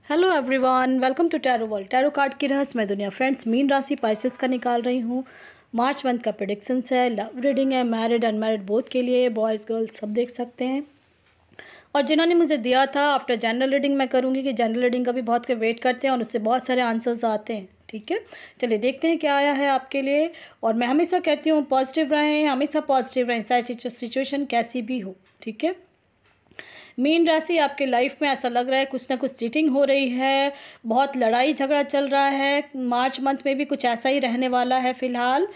Hello everyone, welcome to tarot world. Tarot card की रहस्यमय दुनिया। फ्रेंड्स, मीन राशि पाइसेस का निकाल रही हूँ। मार्च मंथ का प्रेडिक्शंस है, लव रीडिंग है, मैरिड अनमैरिड बोथ के लिए, बॉयज़ गर्ल्स सब देख सकते हैं। और जिन्होंने मुझे दिया था आफ्टर जनरल रीडिंग मैं करूँगी कि जनरल रीडिंग का भी बहुत के वेट करते हैं और उससे बहुत सारे आंसर्स आते हैं। ठीक है, चलिए देखते हैं क्या आया है आपके लिए। और मैं हमेशा कहती हूँ पॉजिटिव रहें, हमेशा पॉजिटिव रहें, चाहे सिचुएशन कैसी भी हो। ठीक है, मीन राशि आपके लाइफ में ऐसा लग रहा है कुछ ना कुछ चीटिंग हो रही है, बहुत लड़ाई झगड़ा चल रहा है। मार्च मंथ में भी कुछ ऐसा ही रहने वाला है। फ़िलहाल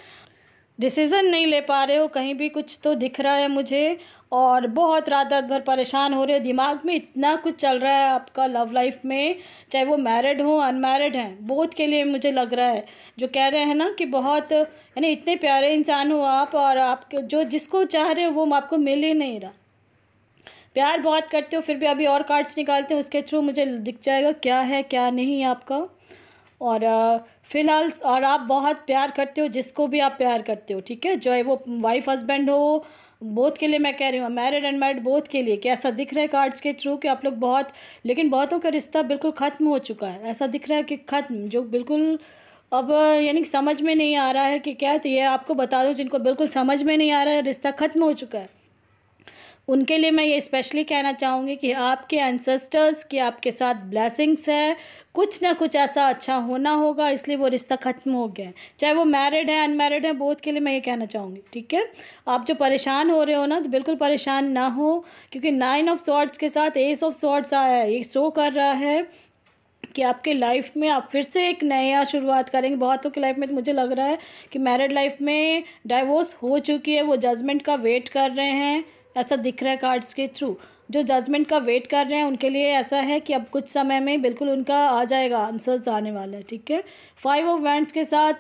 डिसीज़न नहीं ले पा रहे हो, कहीं भी कुछ तो दिख रहा है मुझे। और बहुत रात रात भर परेशान हो रहे हो, दिमाग में इतना कुछ चल रहा है आपका लव लाइफ में, चाहे वो मैरिड हो अनमैरिड हैं, बोथ के लिए मुझे लग रहा है। जो कह रहे हैं ना कि बहुत यानी इतने प्यारे इंसान हो आप, और आपके जो जिसको चाह रहे हो वो आपको मिल ही नहीं रहा। प्यार बहुत करते हो, फिर भी अभी और कार्ड्स निकालते हैं, उसके थ्रू मुझे दिख जाएगा क्या है क्या नहीं आपका। और फिलहाल और आप बहुत प्यार करते हो जिसको भी आप प्यार करते हो। ठीक है, जो है वो वाइफ हस्बैंड हो, बोथ के लिए मैं कह रही हूँ, मैरिड अनमैरिड बोथ के लिए। क्या ऐसा दिख रहा है कार्ड्स के थ्रू कि आप लोग बहुत, लेकिन बहुतों का रिश्ता बिल्कुल ख़त्म हो चुका है। ऐसा दिख रहा है कि ख़त्म, जो बिल्कुल अब यानी समझ में नहीं आ रहा है कि क्या। तो ये आपको बता दो, जिनको बिल्कुल समझ में नहीं आ रहा है, रिश्ता ख़त्म हो चुका है, उनके लिए मैं ये स्पेशली कहना चाहूँगी कि आपके एंसेस्टर्स की आपके साथ ब्लेसिंग्स है, कुछ ना कुछ ऐसा अच्छा होना होगा, इसलिए वो रिश्ता ख़त्म हो गया है। चाहे वो मैरिड है अनमैरिड है, बोथ के लिए मैं ये कहना चाहूँगी। ठीक है, आप जो परेशान हो रहे हो ना, तो बिल्कुल परेशान ना हो, क्योंकि 9 ऑफ सॉर्ड्स के साथ एस ऑफ सॉर्ड्स आया है। ये शो कर रहा है कि आपके लाइफ में आप फिर से एक नया शुरुआत करेंगे। बहुतों की लाइफ में तो मुझे लग रहा है कि मैरिड लाइफ में डाइवोर्स हो चुकी है, वो जजमेंट का वेट कर रहे हैं, ऐसा दिख रहा है कार्ड्स के थ्रू। जो जजमेंट का वेट कर रहे हैं उनके लिए ऐसा है कि अब कुछ समय में बिल्कुल उनका आ जाएगा, आंसर्स आने वाला है। ठीक है, 5 ऑफ वैंड्स के साथ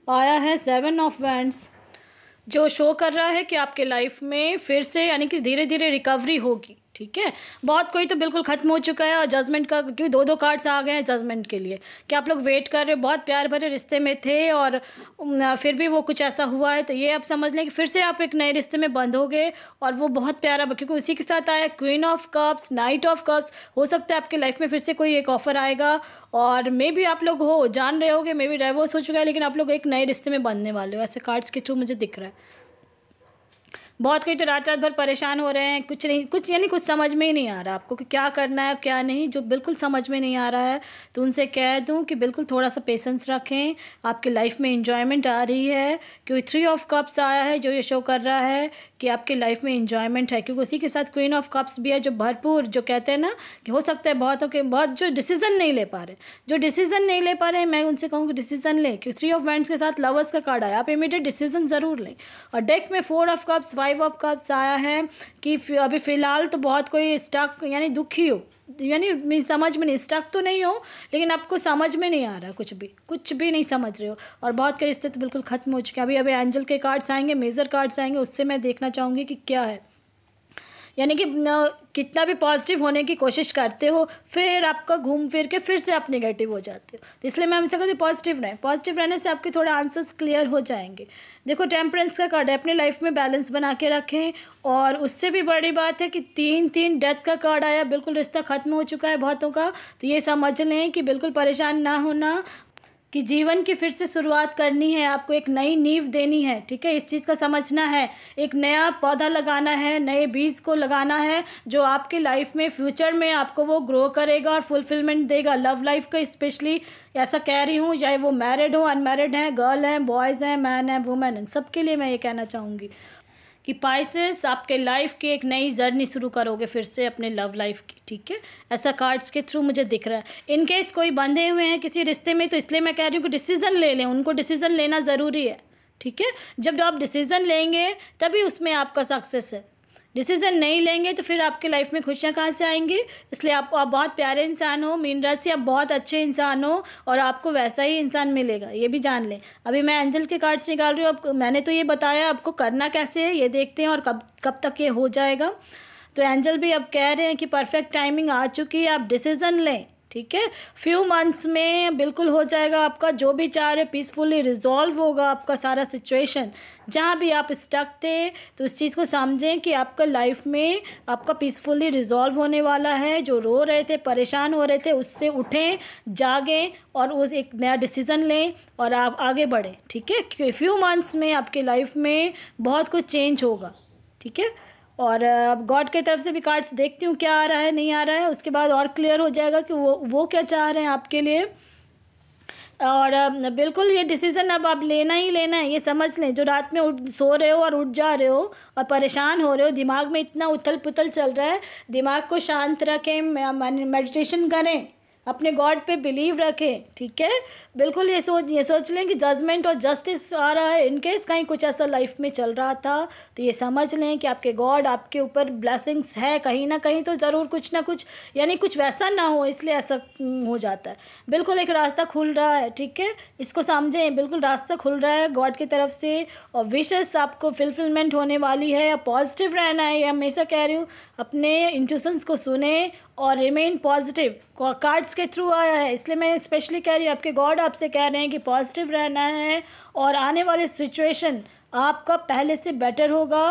आया है 7 ऑफ वैंड्स, जो शो कर रहा है कि आपके लाइफ में फिर से यानी कि धीरे धीरे रिकवरी होगी। ठीक है, बहुत कोई तो बिल्कुल ख़त्म हो चुका है, और जजमेंट का, क्योंकि दो कार्ड्स आ गए हैं जजमेंट के लिए कि आप लोग वेट कर रहे हो, बहुत प्यार भरे रिश्ते में थे और फिर भी वो कुछ ऐसा हुआ है। तो ये आप समझ लें कि फिर से आप एक नए रिश्ते में बंधोगे, और वो बहुत प्यारा, क्योंकि उसी के साथ आया queen of cups, night of cups. हो सकता है आपके लाइफ में फिर से कोई एक ऑफर आएगा, और मे भी आप लोग हो जान रहे होगे, मे भी डाइवोर्स हो चुका है, लेकिन आप लोग एक नए रिश्ते में बंधने वाले हो, ऐसे कार्ड्स के थ्रू मुझे दिख रहा है। बहुत कोई तो रात रात भर परेशान हो रहे हैं, कुछ नहीं, कुछ यानी कुछ समझ में ही नहीं आ रहा आपको कि क्या करना है क्या नहीं। जो बिल्कुल समझ में नहीं आ रहा है, तो उनसे कह दूं कि बिल्कुल थोड़ा सा पेशेंस रखें, आपकी लाइफ में एंजॉयमेंट आ रही है। क्योंकि 3 ऑफ कप्स आया है, जो ये शो कर रहा है कि आपकी लाइफ में एंजॉयमेंट है, क्योंकि उसी के साथ क्वीन ऑफ कप्स भी है, जो भरपूर, जो कहते हैं ना कि हो सकता है बहुतों के बहुत जो डिसीजन नहीं ले पा रहे, मैं उनसे कहूँगी डिसीजन लें। क्योंकि 3 ऑफ वैंड्स के साथ लवर्स का कार्ड आया, आप इमीडिएट डिसीजन ज़रूर लें। और डेक में 4 ऑफ कप्स, 5 ऑफ कप्स आया है कि अभी फ़िलहाल तो बहुत कोई स्टक यानी दुखी हो, यानी समझ में नहीं, स्टक तो नहीं हो, लेकिन आपको समझ में नहीं आ रहा, कुछ भी नहीं समझ रहे हो, और बहुत के रिश्ते तो बिल्कुल ख़त्म हो चुके हैं। अभी एंजल के कार्ड्स आएंगे, मेजर कार्ड्स आएंगे, उससे मैं देखना चाहूँगी कि क्या है। यानी कि कितना भी पॉजिटिव होने की कोशिश करते हो, फिर आपका घूम फिर के फिर से आप नेगेटिव हो जाते हो। तो इसलिए मैं हमेशा कहती हूँ पॉजिटिव रहें, पॉजिटिव रहने से आपके थोड़े आंसर्स क्लियर हो जाएंगे। देखो, टेम्परेंस का कार्ड है, अपनी लाइफ में बैलेंस बना के रखें। और उससे भी बड़ी बात है कि 3 डेथ का कार्ड आया, बिल्कुल रिश्ता ख़त्म हो चुका है बहुतों का। तो ये समझ लें कि बिल्कुल परेशान ना होना, कि जीवन की फिर से शुरुआत करनी है, आपको एक नई नींव देनी है। ठीक है, इस चीज़ का समझना है, एक नया पौधा लगाना है, नए बीज को लगाना है, जो आपके लाइफ में फ्यूचर में आपको वो ग्रो करेगा और फुलफिलमेंट देगा। लव लाइफ का स्पेशली ऐसा कह रही हूँ, चाहे वो मैरिड हो अनमैरिड हैं, गर्ल हैं बॉयज़ हैं, मैन हैं वुमेन हैं, सबके लिए मैं ये कहना चाहूँगी कि पाइसेस आपके लाइफ की एक नई जर्नी शुरू करोगे फिर से अपने लव लाइफ की। ठीक है, ऐसा कार्ड्स के थ्रू मुझे दिख रहा है। इन केस कोई बंधे हुए हैं किसी रिश्ते में, तो इसलिए मैं कह रही हूँ कि डिसीज़न ले लें, उनको डिसीज़न लेना ज़रूरी है। ठीक है, जब आप डिसीज़न लेंगे तभी उसमें आपका सक्सेस है। डिसीज़न नहीं लेंगे तो फिर आपके लाइफ में खुशियाँ कहाँ से आएंगी। इसलिए आप बहुत प्यारे इंसान हो मीन राशि, आप बहुत अच्छे इंसान हो, और आपको वैसा ही इंसान मिलेगा, ये भी जान लें। अभी मैं एंजल के कार्ड्स निकाल रही हूँ, अब मैंने तो ये बताया, आपको करना कैसे है ये देखते हैं, और कब तक ये हो जाएगा। तो एंजल भी अब कह रहे हैं कि परफेक्ट टाइमिंग आ चुकी है, आप डिसीज़न लें, ठीक है। फ्यू मंथ्स में बिल्कुल हो जाएगा आपका, जो भी चाह रहे पीसफुली रिजॉल्व होगा आपका सारा सिचुएशन। जहाँ भी आप स्टक थे तो इस चीज़ को समझें कि आपका लाइफ में आपका पीसफुली रिजॉल्व होने वाला है। जो रो रहे थे, परेशान हो रहे थे, उससे उठें, जागें और उस एक नया डिसीज़न लें और आप आगे बढ़ें, ठीक है। क्योंकि फ्यू मंथ्स में आपके लाइफ में बहुत कुछ चेंज होगा, ठीक है। और अब गॉड की तरफ से भी कार्ड्स देखती हूँ क्या आ रहा है, नहीं आ रहा है, उसके बाद और क्लियर हो जाएगा कि वो क्या चाह रहे हैं आपके लिए। और बिल्कुल ये डिसीज़न अब आप लेना ही लेना है, ये समझ लें। जो रात में सो रहे हो और उठ जा रहे हो और परेशान हो रहे हो, दिमाग में इतना उथल पुथल चल रहा है, दिमाग को शांत रखें, मेडिटेशन करें, अपने गॉड पे बिलीव रखें, ठीक है। बिल्कुल ये सोच लें कि जजमेंट और जस्टिस आ रहा है। इनकेस कहीं कुछ ऐसा लाइफ में चल रहा था तो ये समझ लें कि आपके गॉड आपके ऊपर ब्लेसिंग्स है, कहीं ना कहीं तो ज़रूर कुछ ना कुछ, यानी कुछ वैसा ना हो इसलिए ऐसा हो जाता है। बिल्कुल एक रास्ता खुल रहा है, ठीक है, इसको समझें। बिल्कुल रास्ता खुल रहा है गॉड की तरफ से और विशेस आपको फुलफिलमेंट होने वाली है। पॉजिटिव रहना है, ये हमेशा कह रही हूँ। अपने इंट्यूशंस को सुने और रिमेन पॉजिटिव। कार्ड्स के थ्रू आया है इसलिए मैं स्पेशली कह रही हूँ, आपके गॉड आपसे कह रहे हैं कि पॉजिटिव रहना है और आने वाले सिचुएशन आपका पहले से बेटर होगा।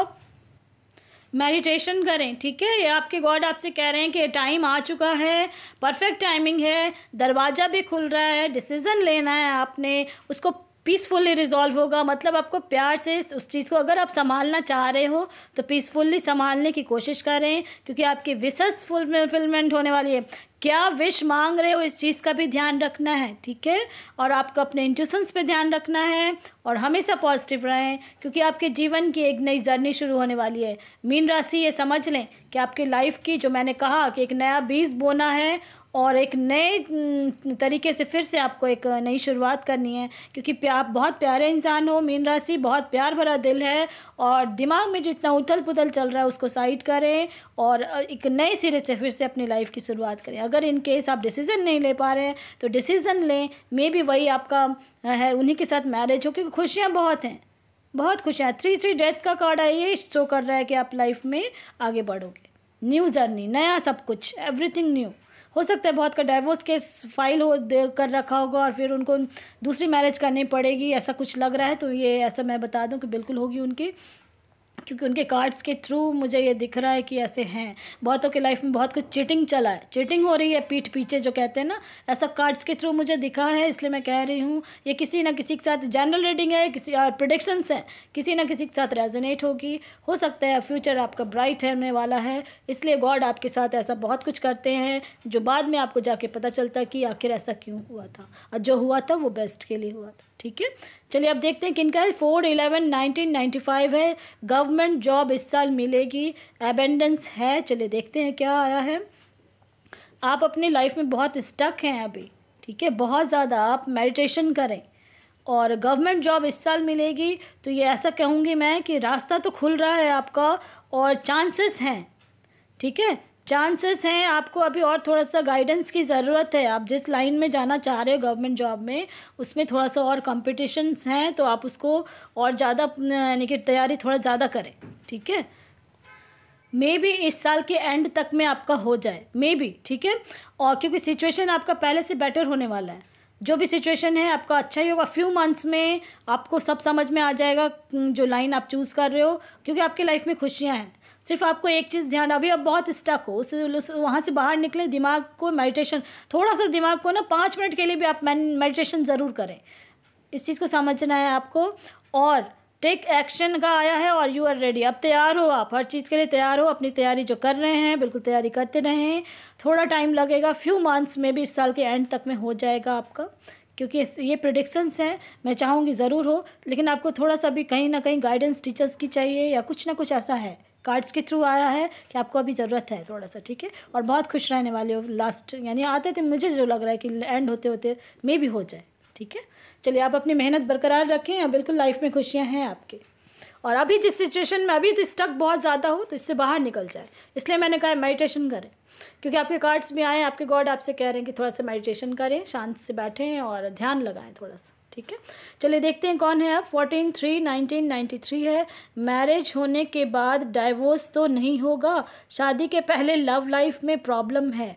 मेडिटेशन करें, ठीक है। ये आपके गॉड आपसे कह रहे हैं कि टाइम आ चुका है, परफेक्ट टाइमिंग है, दरवाज़ा भी खुल रहा है, डिसीज़न लेना है आपने, उसको पीसफुली रिजॉल्व होगा। मतलब आपको प्यार से उस चीज़ को अगर आप संभालना चाह रहे हो तो पीसफुली संभालने की कोशिश करें, क्योंकि आपकी विशेस फुलफिलमेंट होने वाली है। क्या विश मांग रहे हो इस चीज़ का भी ध्यान रखना है, ठीक है। और आपको अपने इंट्यूशंस पे ध्यान रखना है और हमेशा पॉजिटिव रहें, क्योंकि आपके जीवन की एक नई जर्नी शुरू होने वाली है। मीन राशि ये समझ लें कि आपकी लाइफ की, जो मैंने कहा कि एक नया बीज बोना है और एक नए तरीके से फिर से आपको एक नई शुरुआत करनी है, क्योंकि आप बहुत प्यारे इंसान हो। मीन राशि बहुत प्यार भरा दिल है और दिमाग में जितना उथल पुथल चल रहा है उसको साइड करें और एक नए सिरे से फिर से अपनी लाइफ की शुरुआत करें। अगर इन केस आप डिसीज़न नहीं ले पा रहे हैं तो डिसीज़न लें, मे बी वही आपका है, उन्हीं के साथ मैरिज हो, क्योंकि खुशियाँ बहुत हैं, बहुत खुशियाँ। 3 डेथ का कार्ड है, ये शो कर रहा है कि आप लाइफ में आगे बढ़ोगे, न्यू जर्नी, नया सब कुछ, एवरीथिंग न्यू। हो सकता है बहुत का डाइवोर्स केस फाइल हो कर रखा होगा और फिर उनको दूसरी मैरिज करनी पड़ेगी, ऐसा कुछ लग रहा है। तो ये ऐसा मैं बता दूं कि बिल्कुल होगी उनकी, क्योंकि उनके कार्ड्स के थ्रू मुझे ये दिख रहा है कि ऐसे हैं। बहुतों के लाइफ में बहुत कुछ चीटिंग चला है, चीटिंग हो रही है पीठ पीछे जो कहते हैं ना, ऐसा कार्ड्स के थ्रू मुझे दिखा है। इसलिए मैं कह रही हूँ ये किसी ना किसी के साथ जनरल रीडिंग है, किसी प्रेडिक्शंस हैं, किसी ना किसी के साथ रेजोनेट होगी। हो सकता है फ्यूचर आपका ब्राइट होने वाला है, इसलिए गॉड आपके साथ ऐसा बहुत कुछ करते हैं जो बाद में आपको जाके पता चलता है कि आखिर ऐसा क्यों हुआ था, और जो हुआ था वो बेस्ट के लिए हुआ था, ठीक है। चलिए अब देखते हैं किनका है। 4/11/1995 है। गवर्नमेंट जॉब इस साल मिलेगी, एबेंडेंस है। चलिए देखते हैं क्या आया है। आप अपनी लाइफ में बहुत स्टक हैं अभी, ठीक है, बहुत ज़्यादा। आप मेडिटेशन करें और गवर्नमेंट जॉब इस साल मिलेगी। तो ये ऐसा कहूँगी मैं कि रास्ता तो खुल रहा है आपका और चांसेस हैं, ठीक है, चांसेस हैं। आपको अभी और थोड़ा सा गाइडेंस की ज़रूरत है। आप जिस लाइन में जाना चाह रहे हो गवर्नमेंट जॉब में, उसमें थोड़ा सा और कॉम्पिटिशन्स हैं, तो आप उसको और ज़्यादा यानी कि तैयारी थोड़ा ज़्यादा करें, ठीक है। मे बी इस साल के एंड तक में आपका हो जाए, मे बी, ठीक है। और क्योंकि सिचुएशन आपका पहले से बेटर होने वाला है, जो भी सिचुएशन है आपका अच्छा ही होगा। फ्यू मंथ्स में आपको सब समझ में आ जाएगा जो लाइन आप चूज़ कर रहे हो, क्योंकि आपकी लाइफ में खुशियाँ हैं। सिर्फ आपको एक चीज़ ध्यान, अभी आप बहुत स्टक हो, उस वहाँ से बाहर निकले। दिमाग को मेडिटेशन, थोड़ा सा दिमाग को ना 5 मिनट के लिए भी आप मेडिटेशन ज़रूर करें। इस चीज़ को समझना है आपको। और टेक एक्शन का आया है और यू आर रेडी, अब तैयार हो, आप हर चीज़ के लिए तैयार हो। अपनी तैयारी जो कर रहे हैं बिल्कुल तैयारी करते रहें। थोड़ा टाइम लगेगा, फ्यू मंथ्स में भी इस साल के एंड तक में हो जाएगा आपका, क्योंकि ये प्रेडिक्शंस हैं। मैं चाहूँगी ज़रूर हो, लेकिन आपको थोड़ा सा भी कहीं ना कहीं गाइडेंस टीचर्स की चाहिए या कुछ ना कुछ ऐसा है। कार्ड्स के थ्रू आया है कि आपको अभी ज़रूरत है थोड़ा सा, ठीक है। और बहुत खुश रहने वाले हो लास्ट, यानी आते थे, मुझे जो लग रहा है कि एंड होते होते मे भी हो जाए, ठीक है। चलिए आप अपनी मेहनत बरकरार रखें और बिल्कुल लाइफ में खुशियाँ हैं आपके। और अभी जिस सिचुएशन में अभी तो स्टक बहुत ज़्यादा हो तो इससे बाहर निकल जाए, इसलिए मैंने कहा मेडिटेशन करें, क्योंकि आपके कार्ड्स भी आए, आपके गॉड आपसे कह रहे हैं कि थोड़ा सा मेडिटेशन करें, शांत से बैठें और ध्यान लगाएं थोड़ा सा, ठीक है। चलिए देखते हैं कौन है अब। 14/3/1993 है। मैरिज होने के बाद डाइवोर्स तो नहीं होगा, शादी के पहले लव लाइफ में प्रॉब्लम है।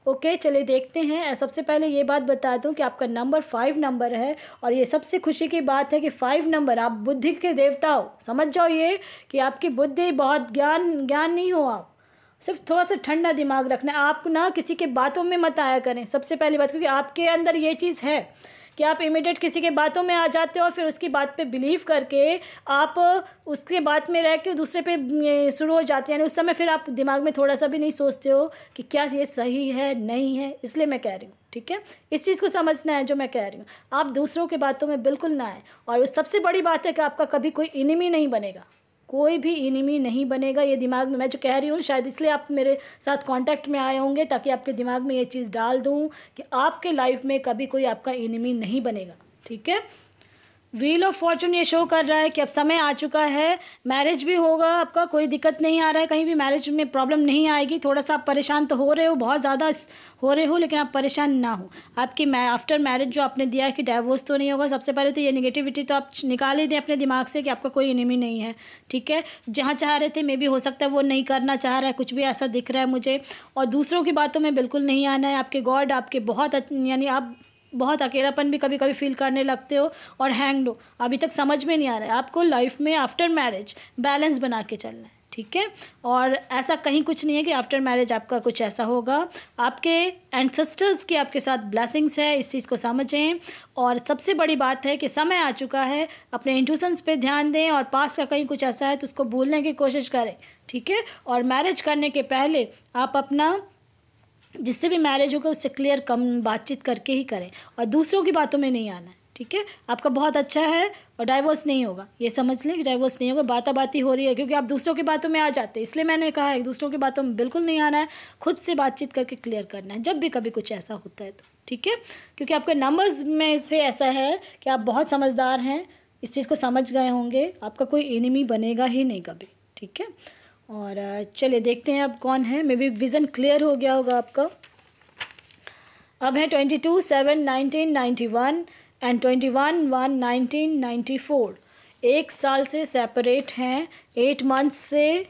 ओके, चलिए देखते हैं। सबसे पहले ये बात बता दूं कि आपका नंबर 5 नंबर है, और ये सबसे खुशी की बात है कि 5 नंबर, आप बुद्धि के देवता हो। समझ जाओ ये कि आपकी बुद्धि बहुत ज्ञान नहीं हो आप, सिर्फ थोड़ा सा ठंडा दिमाग रखना है। आप ना किसी के बातों में मत आया करें, सबसे पहली बात, क्योंकि आपके अंदर ये चीज़ है कि आप इमीडिएट किसी के बातों में आ जाते हो और फिर उसकी बात पे बिलीव करके आप उसके बात में रह के दूसरे पे शुरू हो जाते हैं। यानी उस समय फिर आप दिमाग में थोड़ा सा भी नहीं सोचते हो कि क्या ये सही है नहीं है। इसलिए मैं कह रही हूँ, ठीक है, इस चीज़ को समझना है जो मैं कह रही हूँ। आप दूसरों के बातों में बिल्कुल ना आए। और सबसे बड़ी बात है कि आपका कभी कोई एनिमी नहीं बनेगा, कोई भी एनिमी नहीं बनेगा। ये दिमाग में मैं जो कह रही हूँ, शायद इसलिए आप मेरे साथ कांटेक्ट में आए होंगे, ताकि आपके दिमाग में ये चीज़ डाल दूँ कि आपके लाइफ में कभी कोई आपका एनिमी नहीं बनेगा, ठीक है। व्हील ऑफ फॉर्चून ये शो कर रहा है कि अब समय आ चुका है, मैरिज भी होगा आपका, कोई दिक्कत नहीं आ रहा है, कहीं भी मैरिज में प्रॉब्लम नहीं आएगी। थोड़ा सा आप परेशान तो हो रहे हो, बहुत ज़्यादा हो रहे हो, लेकिन आप परेशान ना हो। आपकी आफ्टर मैरिज जो आपने दिया है कि डाइवोर्स तो नहीं होगा, सबसे पहले तो ये नेगेटिविटी तो आप निकाल ही दें अपने दिमाग से कि आपका कोई एनिमी नहीं है, ठीक है। जहाँ चाह रहे थे मे भी हो सकता है वो नहीं करना चाह रहा है, कुछ भी ऐसा दिख रहा है मुझे। और दूसरों की बातों में बिल्कुल नहीं आना है। आपके गॉड आपके बहुत यानी आप बहुत अकेलापन भी कभी कभी फील करने लगते हो, और हैंग्ड हो। अभी तक समझ में नहीं आ रहा है आपको लाइफ में आफ्टर मैरिज बैलेंस बना के चलना है, ठीक है। और ऐसा कहीं कुछ नहीं है कि आफ्टर मैरिज आपका कुछ ऐसा होगा। आपके एंसेस्टर्स की आपके साथ ब्लेसिंग्स है, इस चीज़ को समझें। और सबसे बड़ी बात है कि समय आ चुका है, अपने इंट्यूशंस पे ध्यान दें, और पास्ट का कहीं कुछ ऐसा है तो उसको भूलने की कोशिश करें, ठीक है। और मैरिज करने के पहले आप अपना जिससे भी मैरिज होगा उससे क्लियर कम बातचीत करके ही करें, और दूसरों की बातों में नहीं आना है, ठीक है। आपका बहुत अच्छा है और डाइवोर्स नहीं होगा, ये समझ लें कि डाइवोर्स नहीं होगा। बाताबाती हो रही है क्योंकि आप दूसरों की बातों में आ जाते हैं, इसलिए मैंने कहा है दूसरों की बातों में बिल्कुल नहीं आना है, खुद से बातचीत करके क्लियर करना है जब भी कभी कुछ ऐसा होता है तो, ठीक है। क्योंकि आपके नंबर्स में से ऐसा है कि आप बहुत समझदार हैं, इस चीज़ को समझ गए होंगे, आपका कोई एनिमी बनेगा ही नहीं कभी, ठीक है। और चलिए देखते हैं अब कौन है। मे बी विज़न क्लियर हो गया होगा आपका। अब है 22/7/1991 एंड 21/1/1994। 1 साल से सेपरेट हैं, 8 मंथ्स से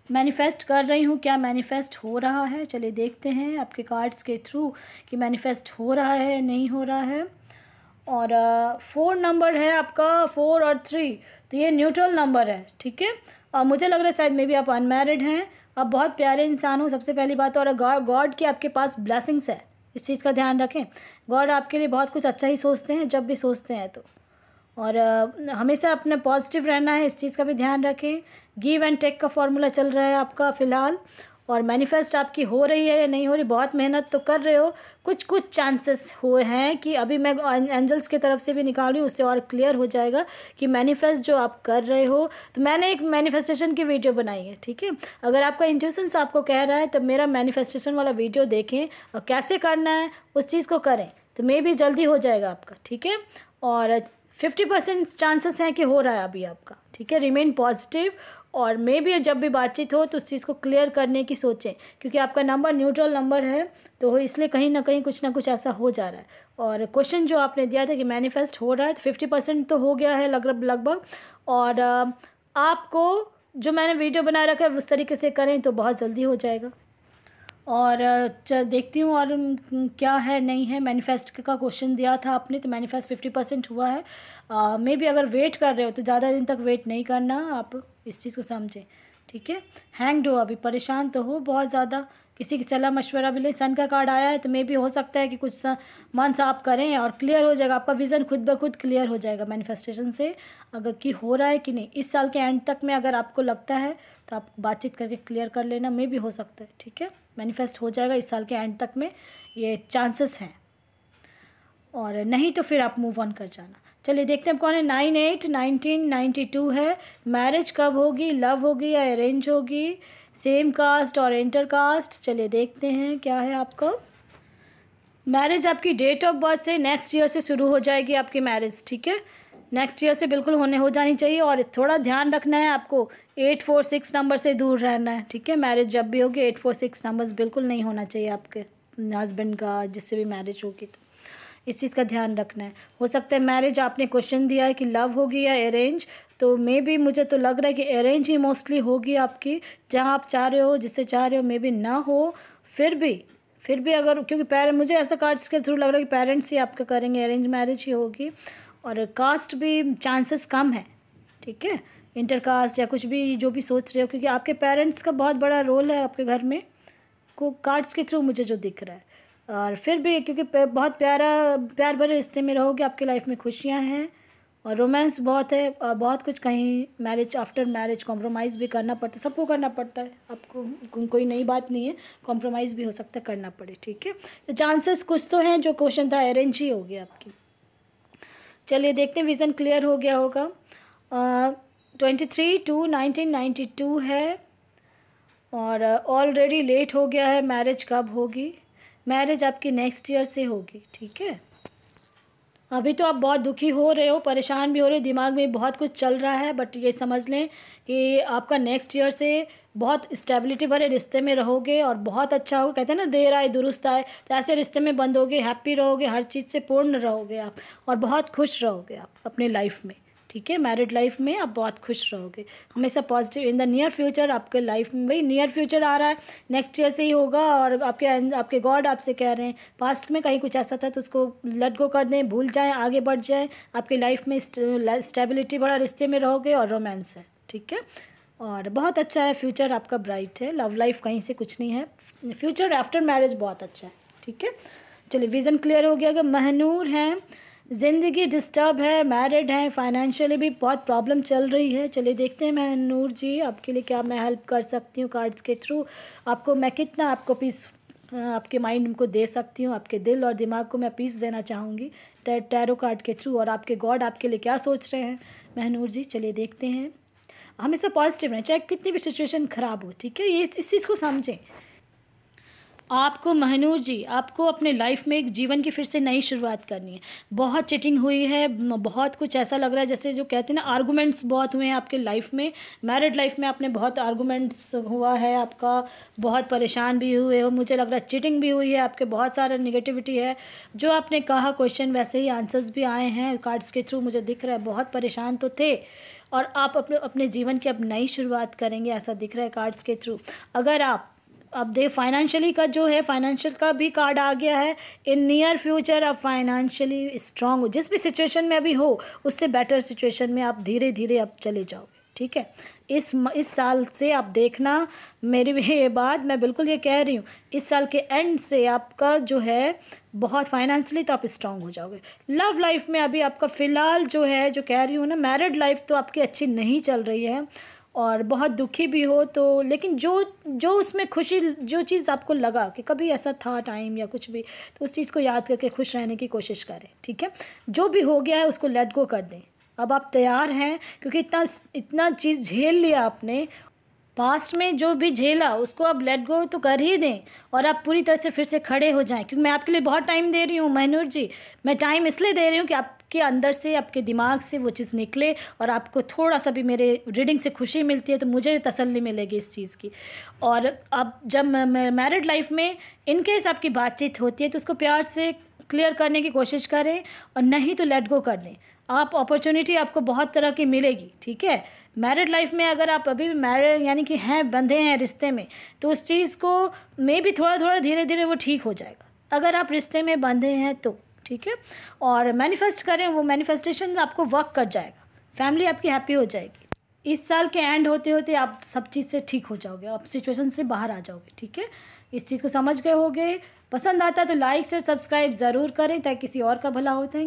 मैनिफेस्ट कर रही हूँ। क्या मैनिफेस्ट हो रहा है, चलिए देखते हैं आपके कार्ड्स के थ्रू कि मैनिफेस्ट हो रहा है नहीं हो रहा है। और 4 नंबर है आपका, 4 और 3, तो ये न्यूट्रल नंबर है, ठीक है। और मुझे लग रहा है शायद मे बी आप अनमैरिड हैं, आप बहुत प्यारे इंसान हो, सबसे पहली बात। और गॉड की आपके पास ब्लेसिंग्स है, इस चीज़ का ध्यान रखें। गॉड आपके लिए बहुत कुछ अच्छा ही सोचते हैं जब भी सोचते हैं तो। और हमेशा अपने पॉजिटिव रहना है, इस चीज़ का भी ध्यान रखें। गिव एंड टेक का फॉर्मूला चल रहा है आपका फ़िलहाल। और मैनिफेस्ट आपकी हो रही है या नहीं हो रही, बहुत मेहनत तो कर रहे हो। कुछ चांसेस हुए हैं कि अभी मैं एंजल्स की तरफ से भी निकाल रही हूँ, उससे और क्लियर हो जाएगा कि मैनिफेस्ट जो आप कर रहे हो। तो मैंने एक मैनिफेस्टेशन की वीडियो बनाई है, ठीक है। अगर आपका इंट्यूशंस आपको कह रहा है तो मेरा मैनिफेस्टेशन वाला वीडियो देखें, और कैसे करना है उस चीज़ को करें, तो मे भी जल्दी हो जाएगा आपका, ठीक है। और 50% चांसेस हैं कि हो रहा है अभी आपका, ठीक है। रिमेन पॉजिटिव, और मे भी जब भी बातचीत हो तो उस चीज़ को क्लियर करने की सोचें, क्योंकि आपका नंबर न्यूट्रल नंबर है, तो इसलिए कहीं ना कहीं कुछ ना कुछ ऐसा हो जा रहा है। और क्वेश्चन जो आपने दिया था कि मैनिफेस्ट हो रहा है, तो 50% तो हो गया है लगभग। और आपको जो मैंने वीडियो बना रखा है उस तरीके से करें तो बहुत जल्दी हो जाएगा। और देखती हूँ और क्या है नहीं है। मैनिफेस्ट का क्वेश्चन दिया था आपने, तो मैनिफेस्ट 50% हुआ है। मे बी अगर वेट कर रहे हो तो ज़्यादा दिन तक वेट नहीं करना, आप इस चीज़ को समझें, ठीक है। हैंग्ड हो, अभी परेशान तो हो बहुत ज़्यादा, किसी की सलाह मशवरा भी ले। सन का कार्ड आया है, तो मे बी हो सकता है कि कुछ मंथ्स आप करें और क्लियर हो जाएगा आपका विज़न, खुद ब खुद क्लियर हो जाएगा मैनिफेस्टेशन से, अगर कि हो रहा है कि नहीं। इस साल के एंड तक में अगर आपको लगता है तो आप बातचीत करके क्लियर कर लेना, मे भी हो सकता है, ठीक है। मैनिफेस्ट हो जाएगा इस साल के एंड तक में, ये चांसेस हैं। और नहीं तो फिर आप मूव ऑन कर जाना। चलिए देखते हैं कौन है। 9/8/1992 है। मैरिज कब होगी, लव होगी या अरेंज होगी, सेम कास्ट और इंटर कास्ट, चलिए देखते हैं क्या है आपका। मैरिज आपकी डेट ऑफ बर्थ से नेक्स्ट ईयर से शुरू हो जाएगी आपकी मैरिज, ठीक है। नेक्स्ट ईयर से बिल्कुल हो जानी चाहिए। और थोड़ा ध्यान रखना है आपको, 846 नंबर से दूर रहना है, ठीक है। मैरिज जब भी होगी 846 नंबर्स बिल्कुल नहीं होना चाहिए आपके हस्बैंड का, जिससे भी मैरिज होगी, तो इस चीज़ का ध्यान रखना है। हो सकता है मैरिज आपने क्वेश्चन दिया है कि लव होगी या अरेंज, तो मे भी मुझे तो लग रहा है कि अरेंज ही मोस्टली होगी आपकी, जहाँ आप चाह रहे हो, जिससे चाह रहे हो मे भी ना हो, फिर भी अगर क्योंकि मुझे ऐसा कार्ड्स के थ्रू लग रहा है कि पेरेंट्स ही आपका करेंगे, अरेंज मैरिज ही होगी, और कास्ट भी चांसेस कम है, ठीक है, इंटर कास्ट या कुछ भी जो भी सोच रहे हो, क्योंकि आपके पेरेंट्स का बहुत बड़ा रोल है आपके घर में को कार्ड्स के थ्रू मुझे जो दिख रहा है। और फिर भी क्योंकि बहुत प्यार भरे रिश्ते में रहोगे, आपकी लाइफ में खुशियाँ हैं और रोमांस बहुत है, और बहुत कुछ कहीं मैरिज आफ्टर मैरिज कॉम्प्रोमाइज़ भी करना पड़ता है, सबको करना पड़ता है, आपको कोई नई बात नहीं है, कॉम्प्रोमाइज़ भी हो सकता है, करना पड़े, ठीक है। तो चांसेस कुछ तो हैं, जो क्वेश्चन था अरेंज ही हो गया आपकी। चलिए देखते हैं, विज़न क्लियर हो गया होगा। 23/2/1992 है और ऑलरेडी लेट हो गया है। मैरिज कब होगी? मैरिज आपकी नेक्स्ट ईयर से होगी, ठीक है। अभी तो आप बहुत दुखी हो रहे हो, परेशान भी हो रहे हो, दिमाग में बहुत कुछ चल रहा है, बट ये समझ लें कि आपका नेक्स्ट ईयर से बहुत स्टेबिलिटी भरे रिश्ते में रहोगे और बहुत अच्छा होगा। कहते हैं ना, देर आए दुरुस्त आए, तो ऐसे रिश्ते में बंधोगे, हैप्पी रहोगे, हर चीज़ से पूर्ण रहोगे आप, और बहुत खुश रहोगे आप अपनी लाइफ में, ठीक है। मैरिड लाइफ में आप बहुत खुश रहोगे, हमेशा positive. In the near future आपके लाइफ में, भाई नियर फ्यूचर आ रहा है, नेक्स्ट ईयर से ही होगा, और आपके गॉड आपसे कह रहे हैं, पास्ट में कहीं कुछ ऐसा था तो उसको लेट गो कर दें, भूल जाएं, आगे बढ़ जाएं। आपकी लाइफ में स्टेबिलिटी बड़ा रिश्ते में रहोगे और रोमांस है, ठीक है, और बहुत अच्छा है, फ्यूचर आपका ब्राइट है। लव लाइफ कहीं से कुछ नहीं है, फ्यूचर आफ्टर मैरिज बहुत अच्छा है, ठीक है। चलिए विज़न क्लियर हो गया। अगर महनूर हैं, ज़िंदगी डिस्टर्ब है, मैरिड हैं, फाइनेंशियली भी बहुत प्रॉब्लम चल रही है। चलिए देखते हैं महनूर जी आपके लिए क्या मैं हेल्प कर सकती हूँ कार्ड्स के थ्रू। आपको मैं कितना आपको पीस आपके माइंड को दे सकती हूँ, आपके दिल और दिमाग को मैं पीस देना चाहूँगी टैरो कार्ड के थ्रू, और आपके गॉड आपके लिए क्या सोच रहे हैं महनूर जी। चलिए देखते हैं। हमेशा पॉजिटिव रहें, चाहे कितनी भी सिचुएशन ख़राब हो, ठीक है, ये इस चीज़ को समझें। आपको महनूर जी, आपको अपने लाइफ में एक जीवन की फिर से नई शुरुआत करनी है। बहुत चिटिंग हुई है, बहुत कुछ ऐसा लग रहा है जैसे जो कहते हैं ना, आर्गूमेंट्स बहुत हुए हैं आपके लाइफ में। मैरिड लाइफ में आपने बहुत आर्गूमेंट्स हुआ है आपका, बहुत परेशान भी हुए हो, मुझे लग रहा है चिटिंग भी हुई है आपके, बहुत सारा निगेटिविटी है। जो आपने कहा क्वेश्चन वैसे ही आंसर्स भी आए हैं कार्ड्स के थ्रू, मुझे दिख रहा है बहुत परेशान तो थे, और आप अपने जीवन की अब नई शुरुआत करेंगे, ऐसा दिख रहा है कार्ड्स के थ्रू। अगर आप अब देख फाइनेंशियली का जो है, फाइनेंशियल का भी कार्ड आ गया है। इन नियर फ्यूचर आप फाइनेंशियली स्ट्रांग हो, जिस भी सिचुएशन में अभी हो उससे बेटर सिचुएशन में आप धीरे धीरे अब चले जाओगे, ठीक है। इस साल से आप देखना, मेरी भी ये बात मैं बिल्कुल ये कह रही हूँ, इस साल के एंड से आपका जो है बहुत फाइनेंशियली तो आप स्ट्रांग हो जाओगे। लव लाइफ में अभी आपका फ़िलहाल जो है, जो कह रही हूँ ना, मैरिड लाइफ तो आपकी अच्छी नहीं चल रही है और बहुत दुखी भी हो, तो लेकिन जो उसमें खुशी, जो चीज़ आपको लगा कि कभी ऐसा था टाइम या कुछ भी, तो उस चीज़ को याद करके खुश रहने की कोशिश करें, ठीक है। जो भी हो गया है उसको लेट गो कर दें। अब आप तैयार हैं, क्योंकि इतना चीज़ झेल लिया आपने, पास्ट में जो भी झेला उसको अब लेट गो तो कर ही दें, और आप पूरी तरह से फिर से खड़े हो जाएं। क्योंकि मैं आपके लिए बहुत टाइम दे रही हूँ महनूर जी, मैं टाइम इसलिए दे रही हूँ कि आपके अंदर से, आपके दिमाग से वो चीज़ निकले, और आपको थोड़ा सा भी मेरे रीडिंग से खुशी मिलती है तो मुझे तसल्ली मिलेगी इस चीज़ की। और अब जब मैरिड लाइफ में इनकेस आपकी बातचीत होती है तो उसको प्यार से क्लियर करने की कोशिश करें, और नहीं तो लेट गो कर दें। आप अपॉर्चुनिटी आपको बहुत तरह की मिलेगी, ठीक है। मैरिड लाइफ में अगर आप अभी भी मैरिड यानी कि हैं, बंधे हैं रिश्ते में, तो उस चीज़ को मे भी थोड़ा थोड़ा धीरे धीरे वो ठीक हो जाएगा, अगर आप रिश्ते में बंधे हैं तो, ठीक है। और मैनिफेस्ट करें, वो मैनिफेस्टेशन आपको वर्क कर जाएगा, फैमिली आपकी हैप्पी हो जाएगी। इस साल के एंड होते होते आप सब चीज़ से ठीक हो जाओगे, आप सिचुएशन से बाहर आ जाओगे, ठीक है। इस चीज़ को समझ गए होगे। पसंद आता है तो लाइक शेयर सब्सक्राइब ज़रूर करें ताकि किसी और का भला होता है।